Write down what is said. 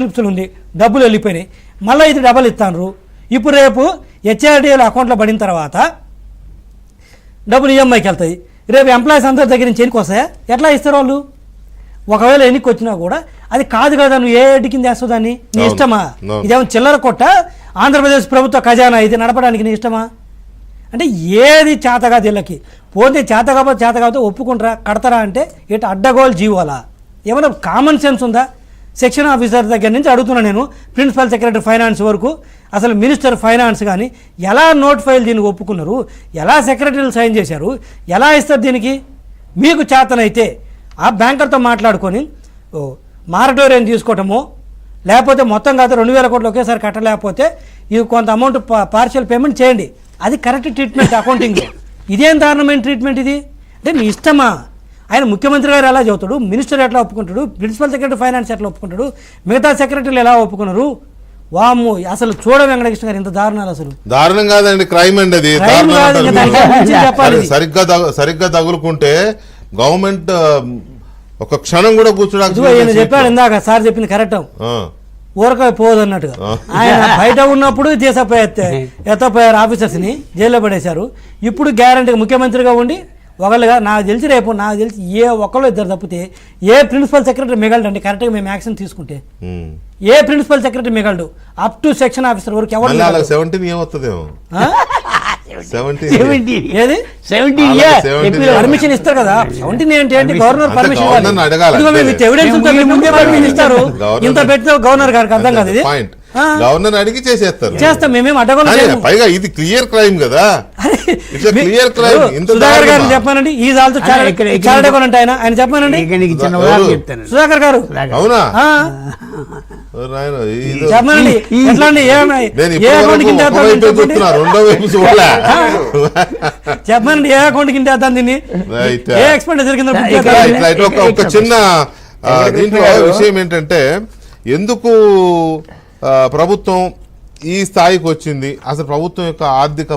Slips ఉంది, డబ్బులు వెళ్ళిపోయినాయి, మళ్ళీ ఇది డబల్ ఇస్తాను. ఇప్పుడు రేపు హెచ్ఆర్డీఏల అకౌంట్లో పడిన తర్వాత డబ్బులు ఈఎంఐకి వెళ్తాయి. రేపు ఎంప్లాయీస్ అందరి దగ్గర నుంచి ఎన్నికి వస్తాయా? ఎట్లా ఇస్తారు వాళ్ళు? ఒకవేళ ఎన్నికి వచ్చినా కూడా అది కాదు కదా, నువ్వు ఏ ఎడ్డి కింద వేస్తావు దాన్ని? నీ ఇష్టమా? ఇదేమో చిల్లర కొట్ట ఆంధ్రప్రదేశ్ ప్రభుత్వ ఖజానా ఇది నడపడానికి నీ ఇష్టమా? అంటే ఏది చేతగా వీళ్ళకి పోతే చేత కాకపోతే ఒప్పుకుంటారా, కడతారా అంటే ఇటు అడ్డగోలు జీవాలా? ఏమైనా కామన్ సెన్స్ ఉందా? సెక్షన్ ఆఫీసర్ దగ్గర నుంచి అడుగుతున్నా నేను, ప్రిన్సిపల్ సెక్రటరీ ఫైనాన్స్ వరకు, అసలు మినిస్టర్ ఫైనాన్స్ కానీ ఎలా నోట్ ఫైల్ దీనికి ఒప్పుకున్నారు, ఎలా సెక్రటరీలు సైన్ చేశారు, ఎలా ఇస్తారు దీనికి? మీకు చేతనైతే ఆ బ్యాంకర్తో మాట్లాడుకొని మారటోరియం తీసుకోవటమో, లేకపోతే మొత్తం కాదు 2000 కోట్లు ఒకేసారి కట్టలేకపోతే ఇది కొంత అమౌంట్ పార్షియల్ పేమెంట్ చేయండి. అది కరెక్ట్ ట్రీట్మెంట్ అకౌంటింగ్లో. ఇదేం దారుణమైన ట్రీట్మెంట్ ఇది? అంటే మీ ఇష్టమా? ఆయన ముఖ్యమంత్రి గారు ఎలా చెబుతాడు, మినిస్టర్ ఎట్లా ఒప్పుకుంటాడు, ప్రిన్సిపల్ సెక్రటరీ ఫైనాన్స్ ఎట్లా ఒప్పుకుంటాడు, మిగతా సెక్రటరీలు ఎలా ఒప్పుకున్నారు? వాము అసలు చూడ వెంకటకృష్ణ గారు ఇంత దారుణాలు అసలు దారుణం కాదండి, క్రైమ్ అండి అది. సరిగ్గా తగులుకుంటే గవర్నమెంట్ ఒక క్షణం కూడా కూర్చోడానికి చెప్పాడు ఇందాక సార్ చెప్పింది కరెక్ట్, ఊరక పోదు అన్నట్టుగా. ఆయన బయట ఉన్నప్పుడు ఎత్తపోయారు ఆఫీసర్స్ని, జైల్లో పడేశారు. ఇప్పుడు గ్యారంటీగా ముఖ్యమంత్రిగా ఉండి ఒకళ్ళుగా నాకు తెలిసి ఏ ఒక్కళ్ళు ఇద్దరు తప్పితే ఏ ప్రిన్సిపల్ సెక్రటరీ మిగలడండి కరెక్ట్గా మేము యాక్షన్ తీసుకుంటే. ఏ ప్రిన్సిపల్ సెక్రటరీ మిగలడు అప్ టు సెక్షన్ ఆఫీసర్ వరకు. ఎవరు పర్మిషన్ ఇస్తారు కదా, 17 ఏంటి గవర్నర్ పర్మిషన్ ఇస్తారు. ఇంత పెట్టిన గవర్నర్ గారికి అర్థం కాదు, ఇది గవర్నర్ అడిగి చేస్తాం మేమేం అడ్డగోలు. పైగా ఇది క్లియర్ క్రైమ్ కదా, క్లియర్ క్రైమ్. సుధాకర్ గారు చెప్పానండి, ఈ సాల్తో చాలడగోనంటే ఆయన చెప్పానండి, సుధాకర్ గారు అవునా చెప్పానండి. ఎట్లా అండి ఏ అకౌంట్ కింద చెప్పానండి, ఏ అకౌంట్ కింద వేద్దాం దీన్ని, ఏ ఎక్స్పెండిచర్ కింద. ఒక చిన్న దీంట్లో విషయం ఏంటంటే, ఎందుకు ప్రభుత్వం ఈ స్థాయికి వచ్చింది, అసలు ప్రభుత్వం యొక్క ఆర్థిక